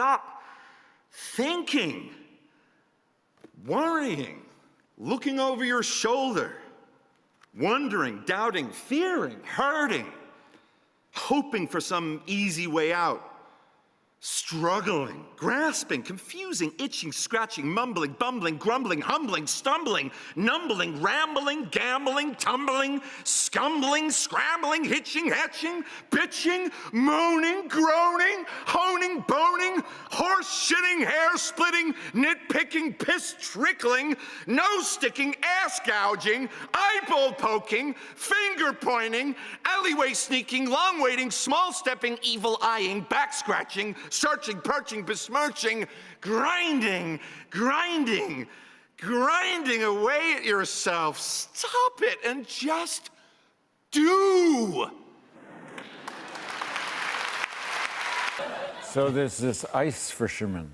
stop thinking, worrying, looking over your shoulder, wondering, doubting, fearing, hurting, hoping for some easy way out, struggling, grasping, confusing, itching, scratching, mumbling, bumbling, grumbling, humbling, stumbling, numbling, rambling, gambling, tumbling, scumbling, scrambling, hitching, hatching, bitching, moaning, groaning, honing, boning, horse shitting, hair splitting, nitpicking, piss trickling, nose sticking, ass gouging, eyeball poking, finger pointing, alleyway sneaking, long waiting, small stepping, evil eyeing, back scratching, searching, perching, besmirching, grinding away at yourself. Stop it and just do. So there's this ice fisherman.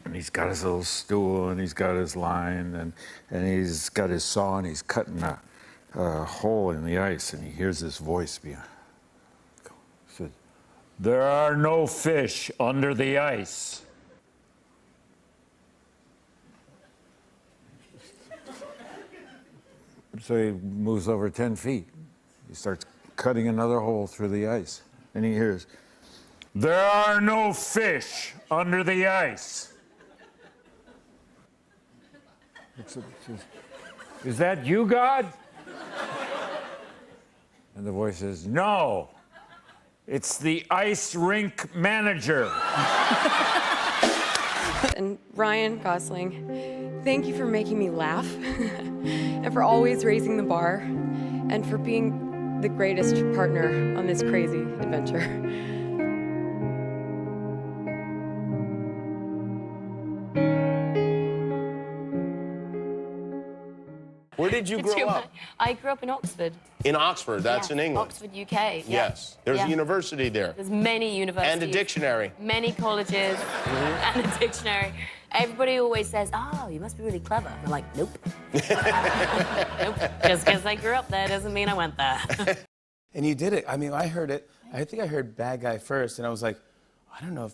And he's got his little stool, and he's got his line, and he's got his saw, and he's cutting a hole in the ice, and he hears this voice behind. He says, "There are no fish under the ice." So he moves over 10 feet. He starts cutting another hole through the ice, and he hears, "There are no fish under the ice." "Is that you, God?" And the voice says, "No, it's the ice rink manager." And Ryan Gosling, thank you for making me laugh and for always raising the bar and for being the greatest partner on this crazy adventure. Where did you grow up? I grew up in Oxford. In Oxford, that's Yeah, in England. Oxford, UK. Yes. There's Yeah. a university there. There's many universities. And a dictionary. Many colleges and a dictionary. Everybody always says, "Oh, you must be really clever." I'm like, nope. Nope. Just because I grew up there doesn't mean I went there. And you did it. I mean, I heard it. I think I heard Bad Guy first, and I was like, I don't know if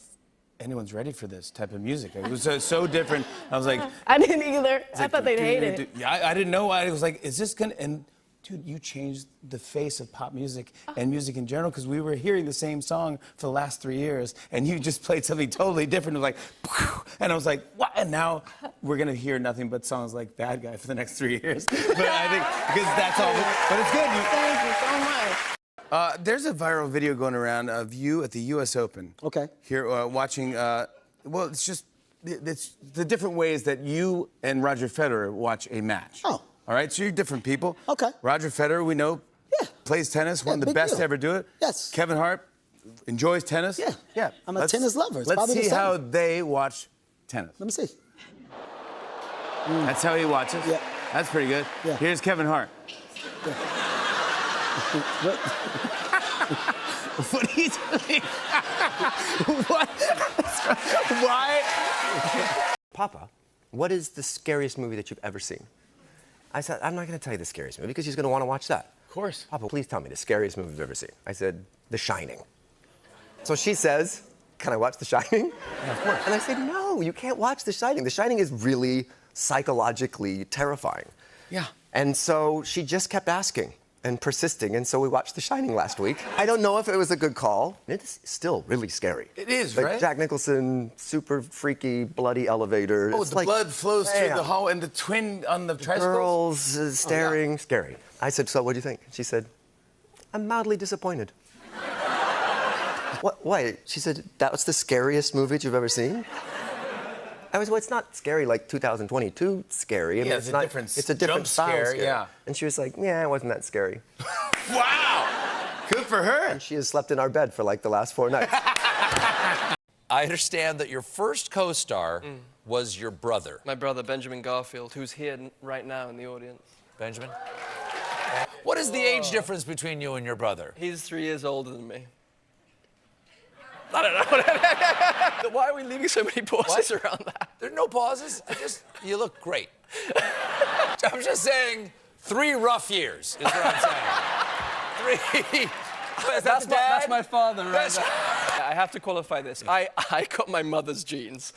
anyone's ready for this type of music. It was so different. I was like, I didn't either. I like, thought they'd hate it. Yeah, I didn't know why. I was like, is this gonna? And dude, you changed the face of pop music and music in general, because we were hearing the same song for the last 3 years, and you just played something totally different. It was like, and I was like, what? And now we're gonna hear nothing but songs like Bad Guy for the next 3 years. But I think because that's all. But it's good. Thank you so much. There's a viral video going around of you at the U.S. Open. Okay. Here watching. Well, it's the different ways that you and Roger Federer watch a match. Oh. All right, so you're different people. Okay. Roger Federer, we know, plays tennis, one of the big best deal. to ever do it. Yes. Kevin Hart enjoys tennis. Yeah. Yeah. I'm a tennis lover. It's let's probably the see same. how they watch tennis. Let me see. That's how he watches. Yeah. That's pretty good. Yeah. Here's Kevin Hart. What? What are you doing? What? Why? Papa, what is the scariest movie that you've ever seen? I said, I'm not going to tell you the scariest movie because he's going to want to watch that. Of course. Papa, please tell me the scariest movie you've ever seen. I said, The Shining. So she says, can I watch The Shining? Yeah, of course. And I said, no, you can't watch The Shining. The Shining is really psychologically terrifying. Yeah. And so she just kept asking and persisting, and so we watched The Shining last week. I don't know if it was a good call. It's still really scary. It is, like right? Jack Nicholson, super freaky, bloody elevator. Oh, It's the like, blood flows through bam. the hall, and the twin on the tricycle. Girls staring, scary. I said, so what do you think? She said, I'm mildly disappointed. What? Why? She said, that was the scariest movie you've ever seen? I was, well, it's not scary like 2022 scary. I mean, it's a different It's a different jump style scare, scary. yeah. And she was like, yeah, it wasn't that scary. Wow! Good for her. And she has slept in our bed for like the last 4 nights. I understand that your first co-star was your brother. My brother, Benjamin Garfield, who's here right now in the audience. Benjamin? What is the age difference between you and your brother? He's 3 years older than me. I don't know. Why are we leaving so many pauses around that? There are no pauses. You look great. I'm just saying 3 rough years is what I'm saying. 3. That's my father right there. I have to qualify this. I got my mother's genes.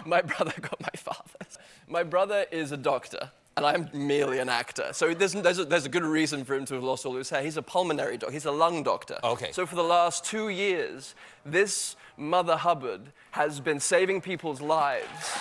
My brother got my father's. My brother is a doctor, and I'm merely an actor. So there's a good reason for him to have lost all his hair. He's a pulmonary doctor. He's a lung doctor. Okay. So for the last 2 years, this Mother Hubbard has been saving people's lives.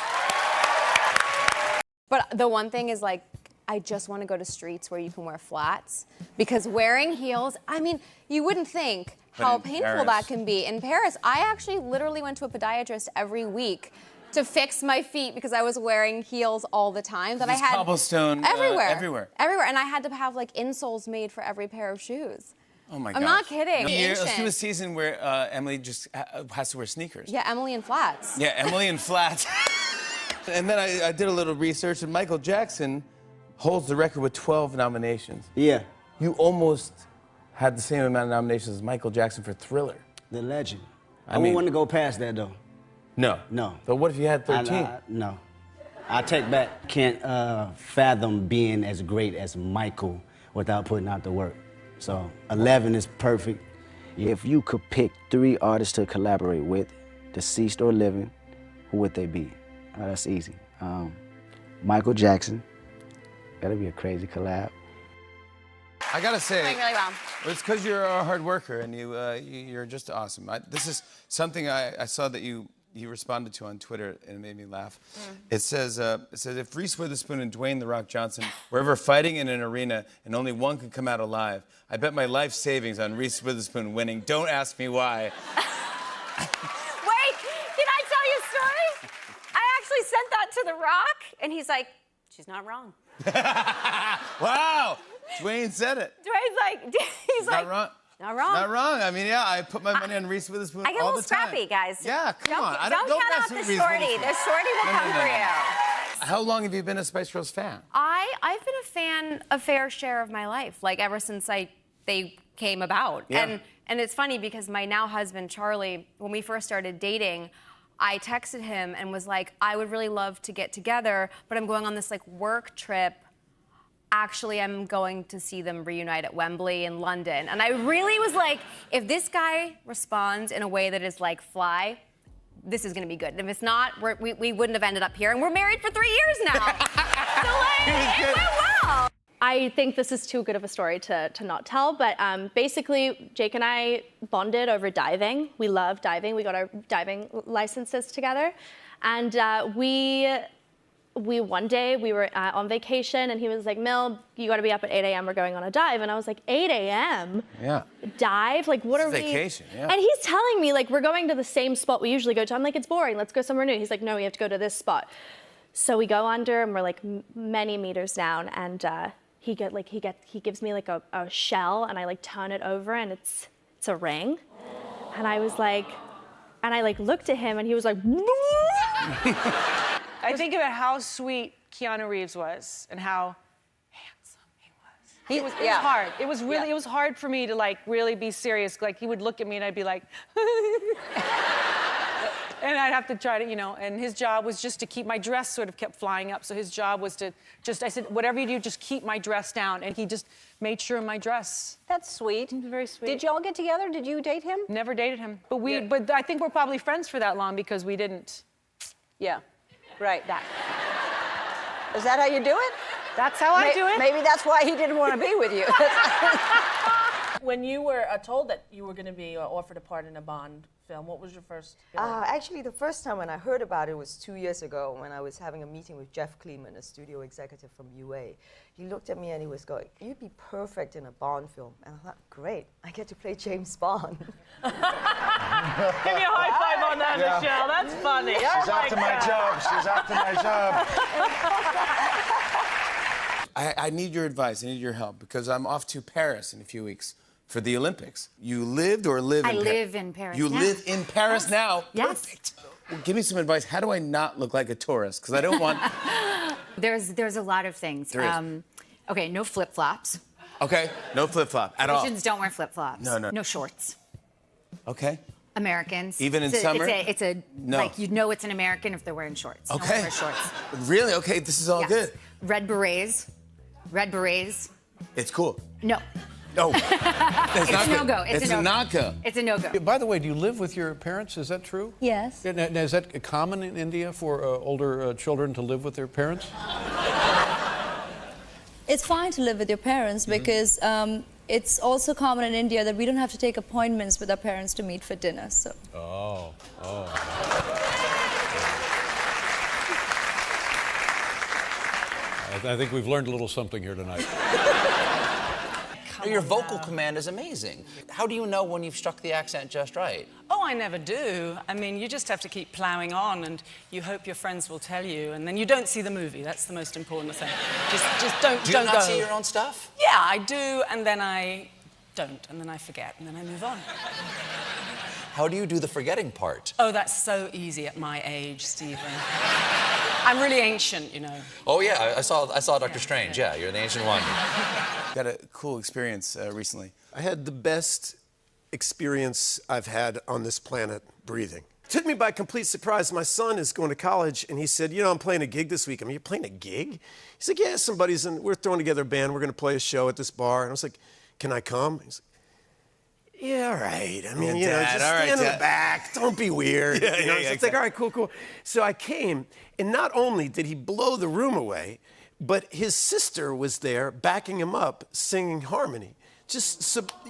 But the one thing is, like, I just want to go to streets where you can wear flats, because wearing heels, I mean, you wouldn't think how painful that can be. In Paris, I actually literally went to a podiatrist every week to fix my feet because I was wearing heels all the time. That I had cobblestone everywhere, and I had to have like insoles made for every pair of shoes. Oh my I'm not kidding. Let's do a season where Emily just has to wear sneakers. Yeah, Emily in flats. Yeah, Emily in flats. And then I did a little research, and Michael Jackson holds the record with 12 nominations. Yeah, You almost had the same amount of nominations as Michael Jackson for Thriller. the legend. I mean- wouldn't want to go past that, though. No. No. But what if you had 13? No. I take back, can't fathom being as great as Michael without putting out the work. So 11 is perfect. If you could pick 3 artists to collaborate with, deceased or living, who would they be? Oh, that's easy. Michael Jackson. That'd be a crazy collab. I gotta say, Doing really well. it's because you're a hard worker and you're just awesome. This is something I saw that you responded to on Twitter, and it made me laugh. It says if Reese Witherspoon and Dwayne "The Rock" Johnson were ever fighting in an arena and only one could come out alive, I bet my life savings on Reese Witherspoon winning. Don't ask me why. Wait, can I tell you a story? I actually sent that to The Rock, and he's like, she's not wrong. Wow, Dwayne said it. Dwayne's like, he's like, Not wrong. not wrong. Not wrong. I mean, yeah, I put my money on Reese Witherspoon I get a all little the time. scrappy, guys. Yeah, come on. Don't mess count with out the Reese shorty. Witherspoon. The shorty will come for you. How long have you been a Spice Girls fan? I've been a fan a fair share of my life, like ever since they came about. Yeah. And it's funny because my now husband Charlie, when we first started dating, I texted him and was like, I would really love to get together, but I'm going on this like work trip. Actually, I'm going to see them reunite at Wembley in London. And I really was like, if this guy responds in a way that is like fly, this is gonna be good. And if it's not, we wouldn't have ended up here. And we're married for 3 years now. So like, it went well. I think this is too good of a story to not tell, but basically, Jake and I bonded over diving. We love diving. We got our diving licenses together. And we one day, we were on vacation, and he was like, Mil, you gotta be up at 8 a.m., we're going on a dive. And I was like, 8 a.m.? Yeah. Dive? Like, what are we? Vacation, yeah. And he's telling me, like, we're going to the same spot we usually go to. I'm like, it's boring, let's go somewhere new. He's like, no, we have to go to this spot. So we go under, and we're like many meters down, and he gives me like a shell, and I like turn it over, and it's a ring. And I was like, and I like looked at him, and he was like, I think about how sweet Keanu Reeves was and how handsome he was. It was hard. It was really, it was hard for me to like really be serious. Like he would look at me and I'd be like, and I'd have to try to, and his job was just to keep my dress sort of kept flying up. So his job was to I said, whatever you do, just keep my dress down. And he just made sure my dress. That's sweet. Very sweet. Did y'all get together? Did you date him? Never dated him. But I think we're probably friends for that long because we didn't. Yeah. Right. Is that how you do it? That's how I do it. Maybe that's why he didn't want to be with you. When you were told that you were going to be offered a part in a Bond film, what was your first feeling? Actually, the first time when I heard about it was 2 years ago when I was having a meeting with Jeff Kleeman, a studio executive from UA. He looked at me and he was going, you'd be perfect in a Bond film. And I thought, great, I get to play James Bond. Give me a high five on that, Michelle. That's funny. She's after my job. She's after my job. I need your advice. I need your help because I'm off to Paris in a few weeks for the Olympics. You lived or live in Paris? I live in Paris You now. live in Paris now? Yes. Perfect. Well, give me some advice. How do I not look like a tourist? Because I don't want... There's a lot of things. There is. Okay, no flip-flops. Okay, no flip-flop at all. Asians don't wear flip-flops. No. No shorts. Okay. Americans. Even in summer? It's a No. like you know it's an American if they're wearing shorts. No one Okay. wears shorts. Really? Okay, this is all Yes. good. Red berets. Red berets. It's cool. No. No. It's a no-go. It's a no-go. It's a no-go. By the way, do you live with your parents? Is that true? Yes. Now, is that common in India for older children to live with their parents? It's fine to live with your parents because it's also common in India that we don't have to take appointments with our parents to meet for dinner. So. Oh. I think we've learned a little something here tonight. Your vocal command is amazing. How do you know when you've struck the accent just right? Oh, I never do. I mean, you just have to keep plowing on, and you hope your friends will tell you, and then you don't see the movie. That's the most important thing. Just don't Do you not go. see your own stuff? Yeah, I do, and then I don't, and then I forget, and then I move on. How do you do the forgetting part? Oh, that's so easy at my age, Stephen. I'm really ancient, you know. Oh yeah, I saw Doctor Strange. Yeah, you're the ancient one. Got a cool experience recently. I had the best experience I've had on this planet breathing. It took me by complete surprise. My son is going to college, and he said, you know, I'm playing a gig this week. I mean, you're playing a gig? He's like, yeah, somebody's in, we're throwing together a band. We're going to play a show at this bar. And I was like, can I come? He's like, yeah, all right. I mean, Yeah, you know, Dad, just all right, stand in the Dad. back. Don't be weird. Yeah, You know, yeah, so it's like, all right, cool. So I came, and not only did he blow the room away, but his sister was there backing him up, singing harmony.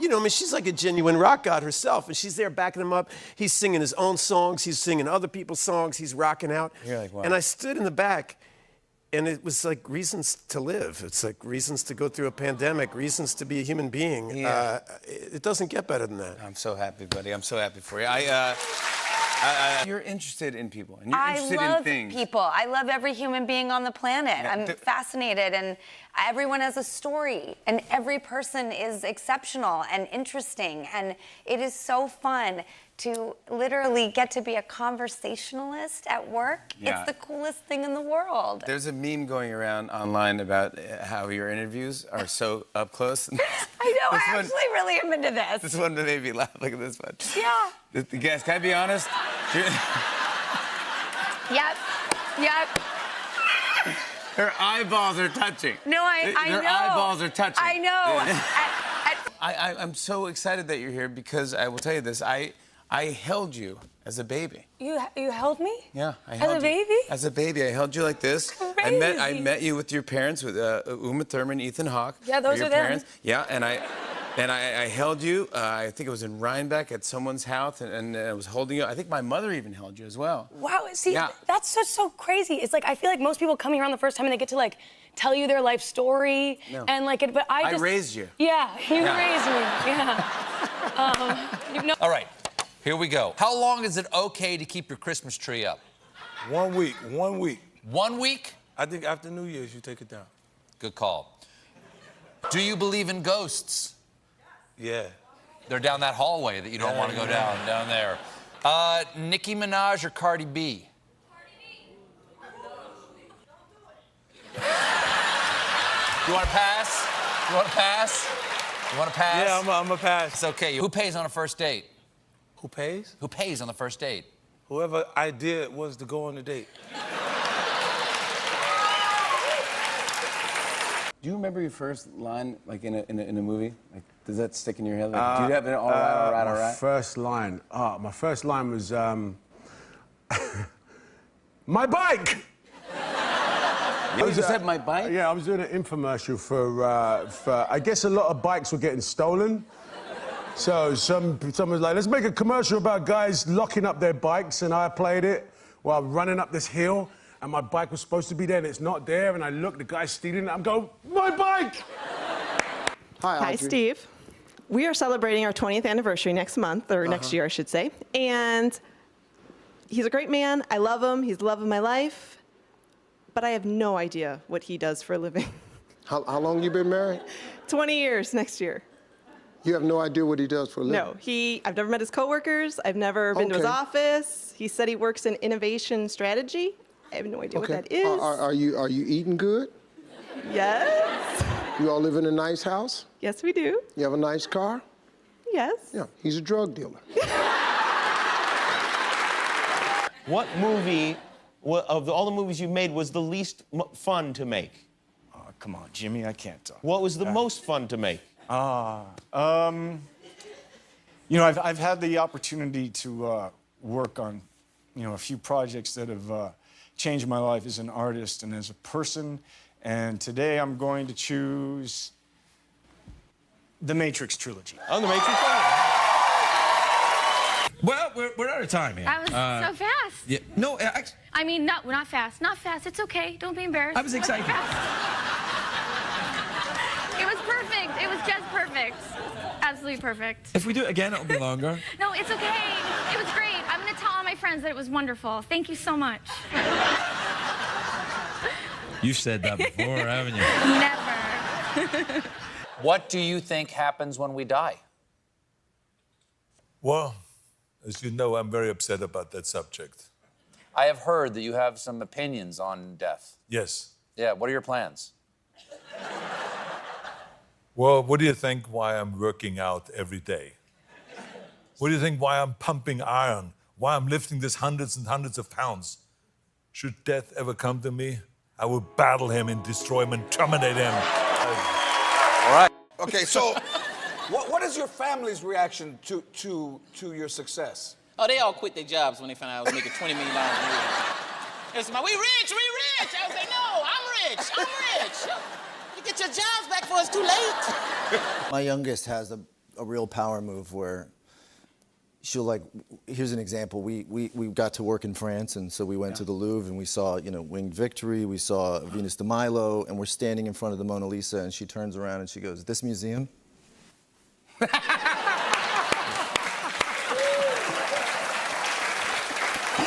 You know, I mean, she's like a genuine rock god herself, and she's there backing him up. He's singing his own songs. He's singing other people's songs. He's rocking out. You're like, wow. And I stood in the back, and it was like reasons to live. It's like reasons to go through a pandemic, reasons to be a human being. Yeah. It doesn't get better than that. I'm so happy, buddy. I'm so happy for you. You're interested in people, and you're interested in things. People. I love every human being on the planet. Yeah, I'm fascinated, and everyone has a story, and every person is exceptional and interesting, and it is so fun to literally get to be a conversationalist at work. Yeah. It's the coolest thing in the world. There's a meme going around online about how your interviews are so up close. I know, I actually really am into this. This one made me laugh. Look at this one. Yeah. Guys, can I be honest? Yep. Her eyeballs are touching. No, I know. Their eyeballs are touching. I know. I'm so excited that you're here because I will tell you this. I held you as a baby. You held me? Yeah, I held As a baby? As a baby, I held you like this. I met you with your parents, with Uma Thurman, Ethan Hawke. Yeah, those your are them. parents. Yeah, and I held you. I think it was in Rhinebeck at someone's house, and I was holding you. I think my mother even held you as well. Wow, see, Yeah. that's so crazy. It's like, I feel like most people come here on the first time and they get to like tell you their life story. No. And like, but I just... raised you. Yeah, you Yeah. raised me, yeah. You know... All right, here we go. How long is it okay to keep your Christmas tree up? 1 week. 1 week. 1 week? I think after New Year's, you take it down. Good call. Do you believe in ghosts? Yeah. They're down that hallway that you don't want to go down there. Nicki Minaj or Cardi B? You want to pass? You want to pass? You want to pass? Yeah, I'm a pass. It's okay. Who pays on a first date? Who pays? Who pays on the first date? Whoever I did was to go on the date. Do you remember your first line, like in a movie? Like, does that stick in your head? Like, do you have an all right? My first line. My first line was, my bike! You just said my bike? Yeah, I was doing an infomercial for I guess a lot of bikes were getting stolen. So someone was like, let's make a commercial about guys locking up their bikes, and I played it while running up this hill, and my bike was supposed to be there, and it's not there, and I look, the guy's stealing it, I'm going, my bike! Hi, Steve. We are celebrating our 20th anniversary next month, or next year, I should say. And he's a great man. I love him. He's the love of my life. But I have no idea what he does for a living. How long you been married? 20 years next year. You have no idea what he does for a living? No, I've never met his coworkers. I've never been to his office. He said he works in innovation strategy. I have no idea what that is. Are you eating good? Yes. You all live in a nice house? Yes, we do. You have a nice car? Yes. Yeah, he's a drug dealer. What movie, of all the movies you made, was the least fun to make? Oh, come on, Jimmy, I can't talk. What was the most fun to make? You know, I've had the opportunity to work on, you know, a few projects that have changed my life as an artist and as a person. And today I'm going to choose the Matrix trilogy. Oh, the Matrix. Well, we're out of time here. That was so fast. Yeah. No, I mean, not fast. Not fast. It's okay. Don't be embarrassed. I was excited. It was perfect. It was just perfect. Absolutely perfect. If we do it again, it'll be longer. No, it's okay. It was great. I'm going to tell all my friends that it was wonderful. Thank you so much. You've said that before, haven't you? Never. What do you think happens when we die? Well, as you know, I'm very upset about that subject. I have heard that you have some opinions on death. Yes. Yeah, what are your plans? Well, what do you think why I'm working out every day? What do you think why I'm pumping iron? Why I'm lifting this hundreds and hundreds of pounds? Should death ever come to me, I will battle him and destroy him and terminate him. All right. Okay, so what is your family's reaction to your success? Oh, they all quit their jobs when they found out I was making $20 million a year. It's my, we rich. I was like, no, I'm rich. You get your jobs back before it's too late. My youngest has a real power move where she'll like, here's an example. We got to work in France, and so we went to the Louvre and we saw, you know, Winged Victory, we saw Venus de Milo, and we're standing in front of the Mona Lisa, and she turns around and she goes, "This museum?"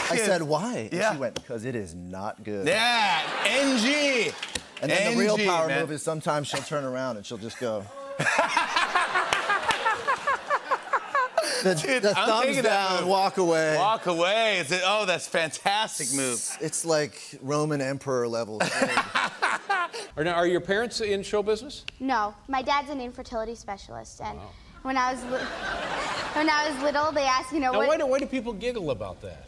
I said, "Why?" And she went, "Because it is not good." Yeah, NG. And then the real NG, power man. move is sometimes she'll turn around and she'll just go. The I'm thumbs taking that down, move. walk away. Walk away. Oh, that's fantastic move. It's like Roman emperor level. Are your parents in show business? No, my dad's an infertility specialist, and when I was little, they asked, you know, Now, what. why do people giggle about that?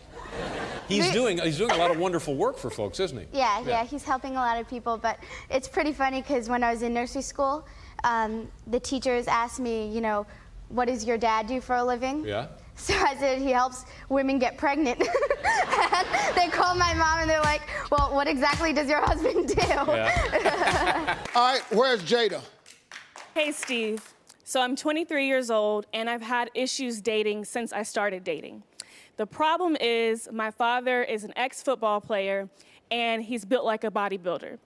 He's doing a lot of wonderful work for folks, isn't he? Yeah, he's helping a lot of people, but it's pretty funny because when I was in nursery school, the teachers asked me, you know, what does your dad do for a living? Yeah. So I said he helps women get pregnant. And they called my mom and they're like, well, what exactly does your husband do? Yeah. All right, where's Jada? Hey, Steve. So I'm 23 years old, and I've had issues dating since I started dating. The problem is my father is an ex-football player, and he's built like a bodybuilder.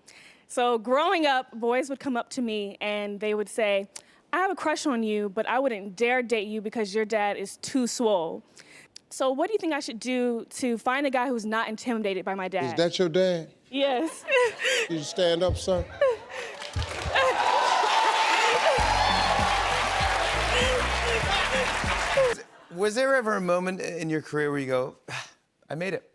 So growing up, boys would come up to me, and they would say, I have a crush on you, but I wouldn't dare date you because your dad is too swole. So what do you think I should do to find a guy who's not intimidated by my dad? Is that your dad? Yes. Can you stand up, sir? Was there ever a moment in your career where you go, I made it?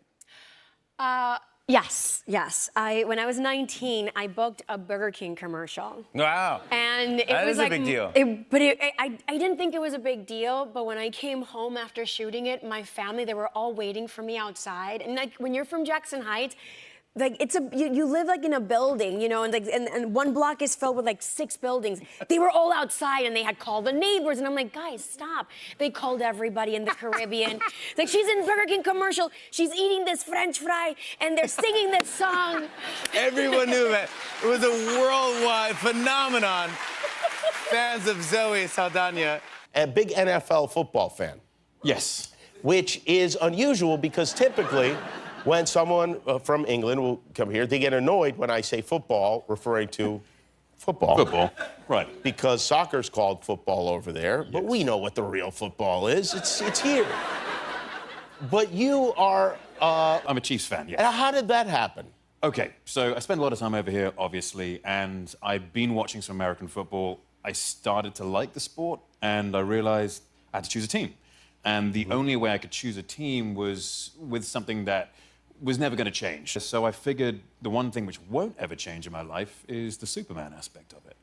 Yes. When I was 19, I booked a Burger King commercial. Wow. And it That was is a like, big deal. I didn't think it was a big deal, but when I came home after shooting it, my family, they were all waiting for me outside. And like when you're from Jackson Heights, like you live like in a building, you know, and one block is filled with like 6 buildings. They were all outside and they had called the neighbors, and I'm like, guys, stop. They called everybody in the Caribbean. Like, she's in Burger King commercial, she's eating this French fry, and they're singing this song. Everyone knew it. It was a worldwide phenomenon. Fans of Zoe Saldana. A big NFL football fan. Yes. Which is unusual because typically, when someone from England will come here, they get annoyed when I say football, referring to football. Football, right. Because soccer's called football over there, but we know what the real football is. It's here. But you are... I'm a Chiefs fan, yes. And how did that happen? Okay, so I spend a lot of time over here, obviously, and I've been watching some American football. I started to like the sport, and I realized I had to choose a team. And the only way I could choose a team was with something that was never going to change. So I figured the one thing which won't ever change in my life is the Superman aspect of it.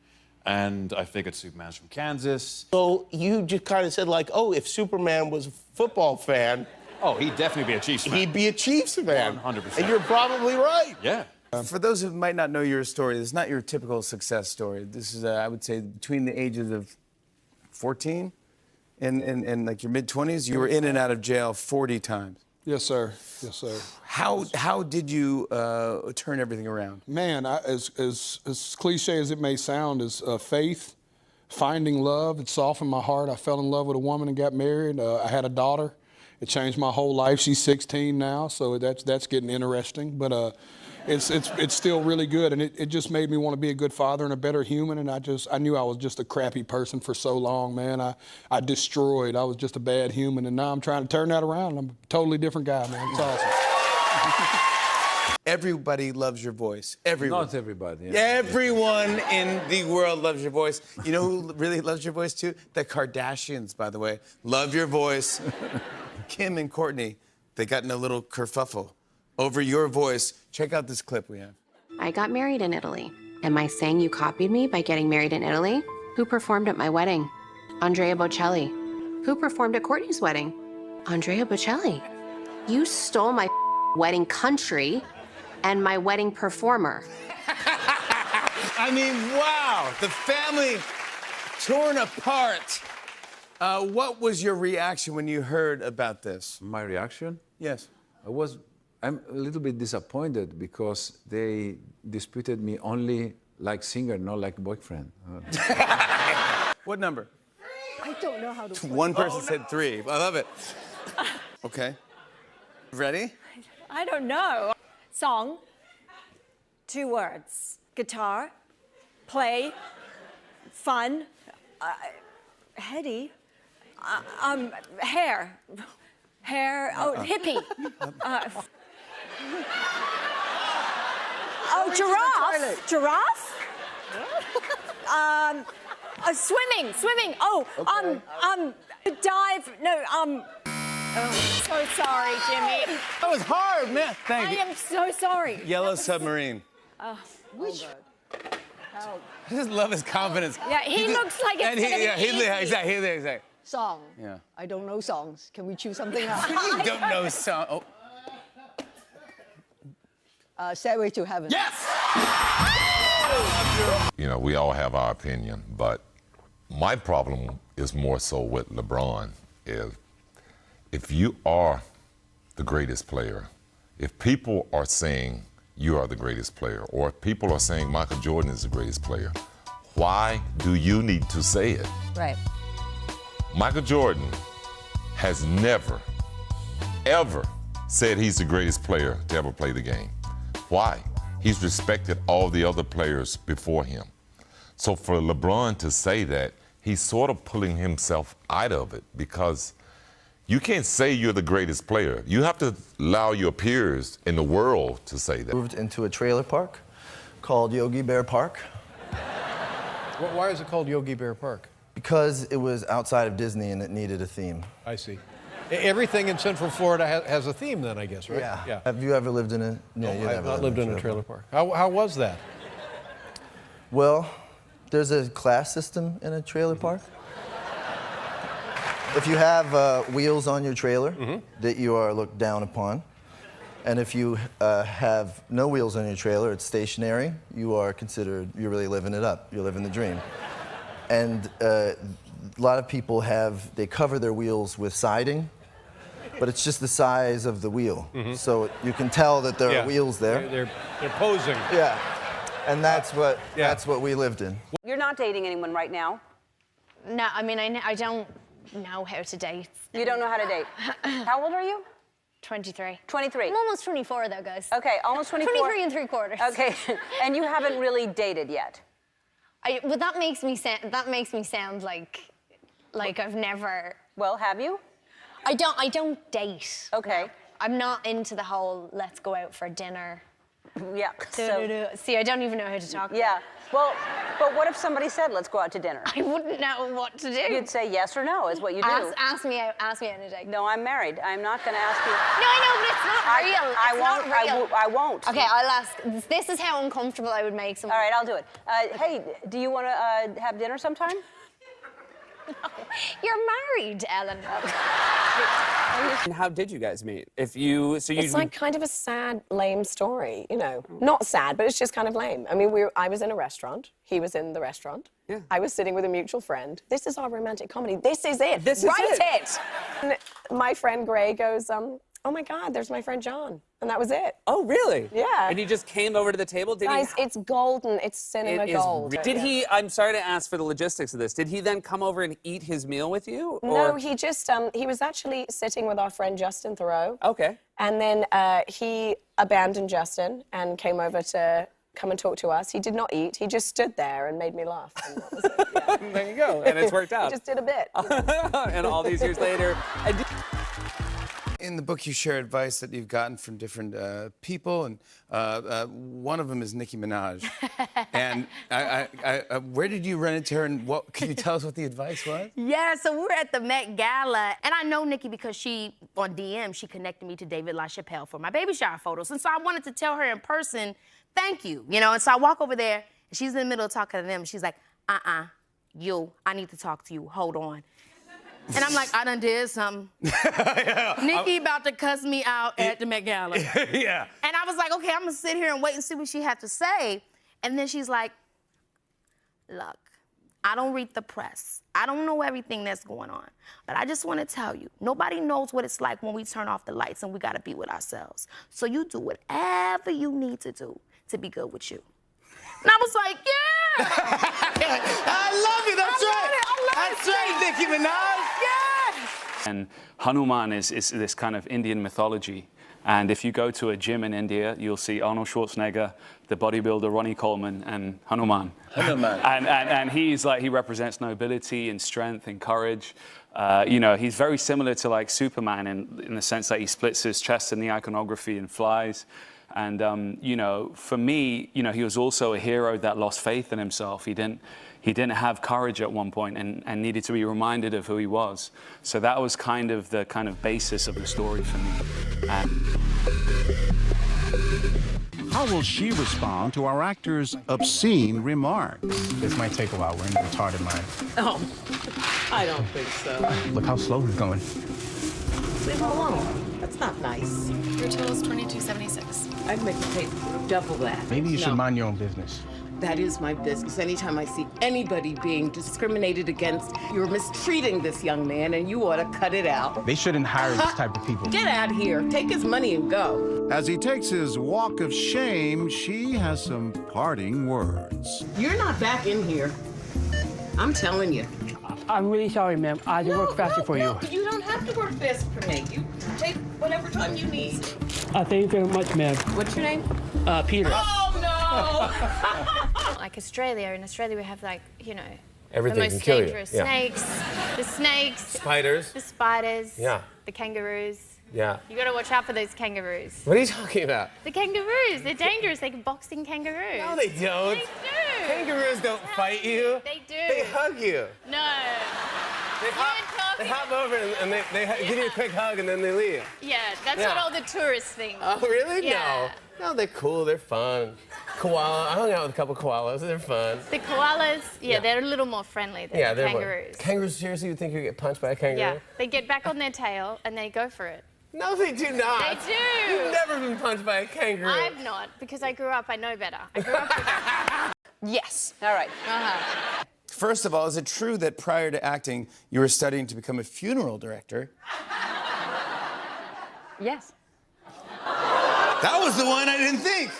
And I figured Superman's from Kansas. So you just kind of said, like, oh, if Superman was a football fan... Oh, he'd definitely be a Chiefs fan. He'd be a Chiefs fan. 100%. And you're probably right. Yeah. For those who might not know your story, this is not your typical success story. This is, I would say, between the ages of 14 and like your mid-20s, you were in and out of jail 40 times. Yes, sir. Yes, sir. How did you turn everything around? Man, as cliche as it may sound, is faith, finding love. It softened my heart. I fell in love with a woman and got married. I had a daughter. It changed my whole life. She's 16 now, so that's getting interesting. But it's still really good, and it just made me want to be a good father and a better human. And I knew I was just a crappy person for so long, man. I destroyed. I was just a bad human, and now I'm trying to turn that around. I'm a totally different guy, man. It's awesome. Everybody loves your voice. Everyone. Not everybody. Everyone in the world loves your voice. You know who really loves your voice too? The Kardashians, by the way, love your voice. Kim and Courtney, they got in a little kerfuffle over your voice. Check out this clip we have. I got married in Italy. Am I saying you copied me by getting married in Italy? Who performed at my wedding? Andrea Bocelli. Who performed at Courtney's wedding? Andrea Bocelli. You stole my wedding country and my wedding performer. I mean, wow, the family torn apart. What was your reaction when you heard about this? My reaction? Yes. I'm a little bit disappointed because they disputed me only like singer, not like boyfriend. What number? I don't know how to. One person said 3. I love it. Okay. Ready? I don't know. Song, 2 words. Guitar, play, fun, heady, hair, hippie. Giraffe. Swimming. Dive. No. So sorry, Jimmy. That was hard, man. Thank you. I am so sorry. Yellow Submarine. Which? I just love his confidence. Yeah, he looks like it's exactly. Song. Yeah. I don't know songs. Can we choose something else? You don't know song. Stairway to Heaven. Yes! You know, we all have our opinion, but my problem is more so with LeBron is if you are the greatest player, if people are saying you are the greatest player, or if people are saying Michael Jordan is the greatest player, why do you need to say it? Right. Michael Jordan has never, ever said he's the greatest player to ever play the game. Why? He's respected all the other players before him. So for LeBron to say that, he's sort of pulling himself out of it because you can't say you're the greatest player. You have to allow your peers in the world to say that. Moved into a trailer park called Yogi Bear Park. Why is it called Yogi Bear Park? Because it was outside of Disney and it needed a theme. I see. Everything in Central Florida has a theme then, I guess, right? Yeah. Have you ever lived in a... No, I've not lived in a trailer park. How was that? Well, there's a class system in a trailer park. If you have wheels on your trailer, that you are looked down upon. And if you have no wheels on your trailer, it's stationary, you are considered, you're really living it up. You're living the dream. And a lot of people they cover their wheels with siding, but it's just the size of the wheel. So you can tell that there are wheels there. They're posing. Yeah. And that's what we lived in. You're not dating anyone right now? No, I mean, I don't know how to date. You don't know how to date. How old are you? 23. 23. I'm almost 24 though, guys. Okay, almost 24. 23 3/4. Okay, and you haven't really dated yet. Well, that makes me sound like I've never. Well, have you? I don't date. Okay. I'm not into the whole let's go out for dinner. Yeah. See, I don't even know how to talk. Yeah. Well, but what if somebody said, let's go out to dinner? I wouldn't know what to do. You'd say yes or no is what you do. Ask me out on a date. No, I'm married. I'm not going to ask you. No, I know, but it's not real. I won't. Okay, I'll ask. This is how uncomfortable I would make someone. All right, I'll do it. Hey, do you want to have dinner sometime? You're married, Ellen. And how did you guys meet? It's like kind of a sad, lame story, you know. Not sad, but it's just kind of lame. I mean, I was in a restaurant. He was in the restaurant. Yeah. I was sitting with a mutual friend. This is our romantic comedy. This is it. This is Write it. it. And my friend Gray goes, oh my God, there's my friend John. And that was it. Oh, really? Yeah. And he just came over to the table? Guys, it's golden. It's cinema gold. Did he, I'm sorry to ask for the logistics of this, did he then come over and eat his meal with you? No, he just, he was actually sitting with our friend Justin Thoreau. Okay. And then he abandoned Justin and came over to come and talk to us. He did not eat. He just stood there and made me laugh. And that was it. Yeah. There you go. And it's worked out. He just did a bit. And all these years later. In the book, you share advice that you've gotten from different people, and one of them is Nicki Minaj. And where did you run into her, and can you tell us what the advice was? Yeah, so we were at the Met Gala, and I know Nicki because she, on DM, she connected me to David LaChapelle for my baby shower photos. And so I wanted to tell her in person, thank you, you know? And so I walk over there, and she's in the middle of talking to them, and she's like, I need to talk to you, hold on. And I'm like, I done did something. Nicki about to cuss me out at the Met Gala. Yeah. And I was like, okay, I'm gonna sit here and wait and see what she had to say. And then she's like, look, I don't read the press. I don't know everything that's going on. But I just wanna tell you, nobody knows what it's like when we turn off the lights and we gotta be with ourselves. So you do whatever you need to do to be good with you. And I was like, yeah! I love it, that's right! That's right, Nicki Minaj! Yes! And Hanuman is this kind of Indian mythology. And if you go to a gym in India, you'll see Arnold Schwarzenegger, the bodybuilder Ronnie Coleman, and Hanuman. Hanuman. And he's like, he represents nobility and strength and courage. You know, he's very similar to like Superman in the sense that he splits his chest in the iconography and flies. And, you know, for me, you know, he was also a hero that lost faith in himself. He didn't have courage at one point and needed to be reminded of who he was. So that was kind of the basis of the story for me. How will she respond to our actor's obscene remarks? This might take a while. We're in the retarded mind. Oh, I don't think so. Look how slow he's going. Leave him alone. That's not nice. Your total is $22.76. I'd make you pay double that. Maybe you should mind your own business. That is my business. Anytime I see anybody being discriminated against, you're mistreating this young man, and you ought to cut it out. They shouldn't hire this type of people. Get out of here. Take his money and go. As he takes his walk of shame, she has some parting words. You're not back in here. I'm telling you. I'm really sorry, ma'am. I had to work faster for you. You don't have to work fast for me. You take whatever time you need. Thank you very much, ma'am. What's your name? Peter. Oh, no! Like Australia, in Australia we have like, you know, Everything the can most kill you. dangerous Yeah. snakes, Spiders. the spiders, Yeah. the kangaroos. Yeah. You gotta watch out for those kangaroos. What are you talking about? The kangaroos, they're dangerous. They can boxing kangaroos. No, they don't. They do. Kangaroos don't fight you. They do. They hug you. No. They hop over and they give you a quick hug and then they leave. Yeah, that's Yeah. what all the tourists think. Oh, really? Yeah. No, they're cool. They're fun. Koala. I hung out with a couple koalas. They're fun. The koalas, yeah, they're a little more friendly than the they're kangaroos. Kangaroos, seriously, you think you get punched by a kangaroo? Yeah, they get back on their tail and they go for it. No, they do not. They do. You've never been punched by a kangaroo. I've not, because I grew up, I know better. I grew up with them. Yes. All right. First of all, is it true that prior to acting, you were studying to become a funeral director? Yes. That was the one I didn't think.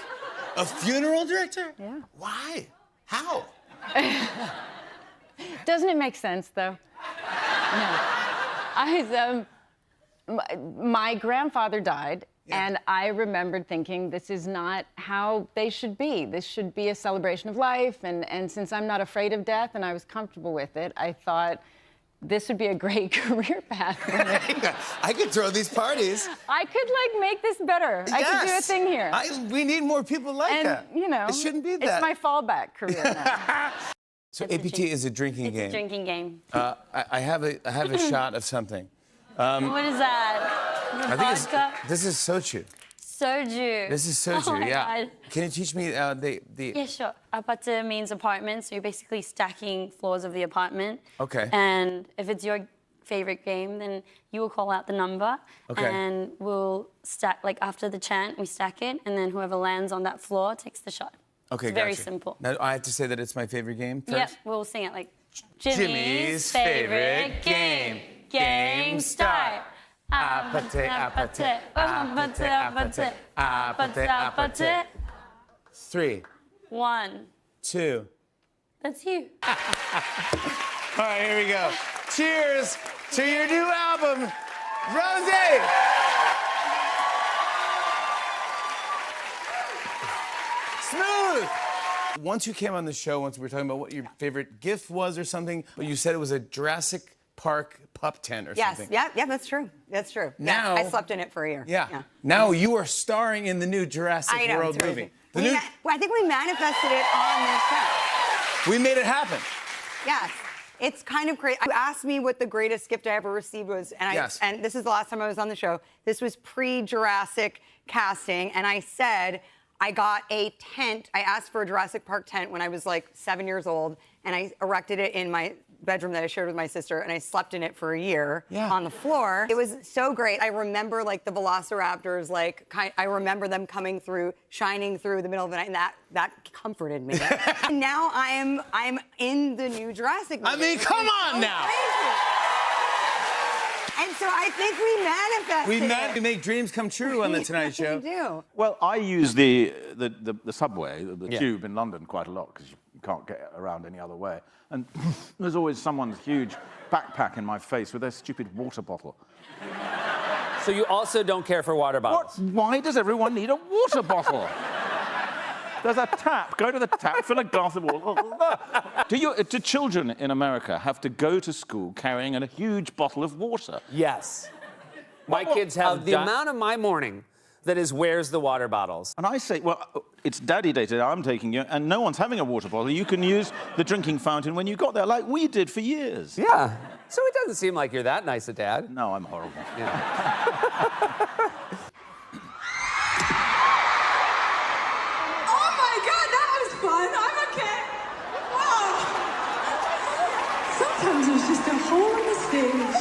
A funeral director? Yeah. Why? How? Doesn't it make sense, though? No. My grandfather died, and I remembered thinking, this is not how they should be. This should be a celebration of life, and since I'm not afraid of death and I was comfortable with it, I thought this would be a great career path for me. I could throw these parties. I could, like, make this better. I could do a thing here. We need more people like that. And, you know, it shouldn't be that. It's my fallback career now. So APT is a drinking game. It's a drinking game. I have a shot of something. What is that? I think this is soju. Soju. This is soju, Oh my yeah. God. Can you teach me the... Yeah, sure. Aparte means apartment, so you're basically stacking floors of the apartment. Okay. And if it's your favorite game, then you will call out the number. Okay. And we'll stack, like after the chant, we stack it, and then whoever lands on that floor takes the shot. Okay, It's very gotcha. simple. Now, I have to say that it's my favorite game first? Yep, we'll sing it like Jimmy's favorite game. Game start. Apate, apate, apate, apate, apate, apate. 3, 1. 2. That's you. All right, here we go. Cheers to your new album, Rosé. Smooth. Once you came on the show, once we were talking about what your favorite gift was or something, but you said it was a Jurassic Park pup tent or something. Yes, yeah, that's true. That's true. Now- I slept in it for a year. Yeah. Now you are starring in the new Jurassic I know, World it's movie. crazy. I think we manifested it on this show. We made it happen. Yes. It's kind of crazy. You asked me what the greatest gift I ever received was, and Yes. and this is the last time I was on the show. This was pre-Jurassic casting, and I said I got a tent. I asked for a Jurassic Park tent when I was like 7 years old, and I erected it in my bedroom that I shared with my sister, and I slept in it for a year on the floor. It was so great. I remember like the velociraptors, I remember them coming through, shining through the middle of the night, and that comforted me. And now I'm in the new Jurassic movie. I mean, come on now. And so I think we manifested We make dreams come true on the Tonight Show. We do. Well, I use the subway, the Yeah. tube in London quite a lot because you can't get around any other way. And there's always someone's huge backpack in my face with their stupid water bottle. So you also don't care for water bottles? Why does everyone need a water bottle? There's a tap. Go to the tap, fill a glass of water. Do children in America have to go to school carrying a huge bottle of water? Yes. My kids have the amount of my morning that is, where's the water bottles? And I say, well, it's Daddy Day today, I'm taking you, and no one's having a water bottle. You can use the drinking fountain when you got there, like we did for years. Yeah. So it doesn't seem like you're that nice a dad. No, I'm horrible. Oh my God, that was fun. I'm okay. Wow. Sometimes there's just a hole in the stage.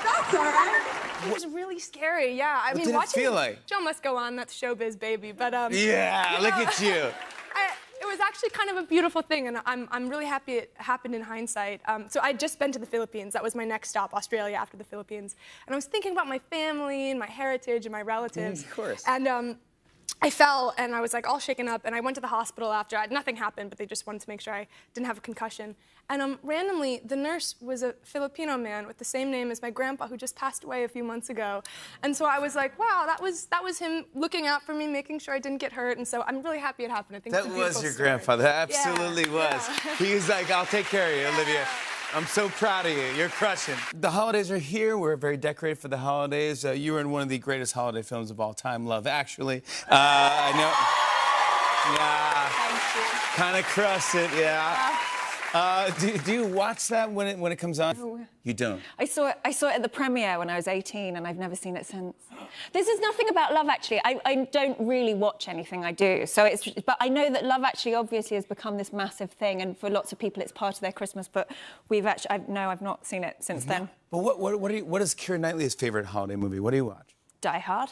That's all right. It was really scary, yeah. I What mean, did it watching feel like? Show must go on. That's showbiz, baby. But Yeah, look at you. It was actually kind of a beautiful thing, and I'm really happy it happened in hindsight. So I'd just been to the Philippines. That was my next stop, Australia after the Philippines. And I was thinking about my family and my heritage and my relatives. Of course. And I fell, and I was like all shaken up, and I went to the hospital after. Nothing happened, but they just wanted to make sure I didn't have a concussion. And randomly, the nurse was a Filipino man with the same name as my grandpa, who just passed away a few months ago. And so I was like, wow, that was him looking out for me, making sure I didn't get hurt. And so I'm really happy it happened. I think That it's a was beautiful your story. grandfather. That absolutely was. Yeah. He was like, I'll take care of you, Olivia. I'm so proud of you. You're crushing. The holidays are here. We're very decorated for the holidays. You were in one of the greatest holiday films of all time, Love Actually. I know. Yeah. Thank you. Kind of crushed it, yeah. Do you watch that when it comes on? No. You don't? I saw it at the premiere when I was 18, and I've never seen it since. This is nothing about Love Actually. I don't really watch anything I do, but I know that Love Actually obviously has become this massive thing, and for lots of people it's part of their Christmas. But I've not seen it since then. But what is Keira Knightley's favorite holiday movie? What do you watch? Die Hard.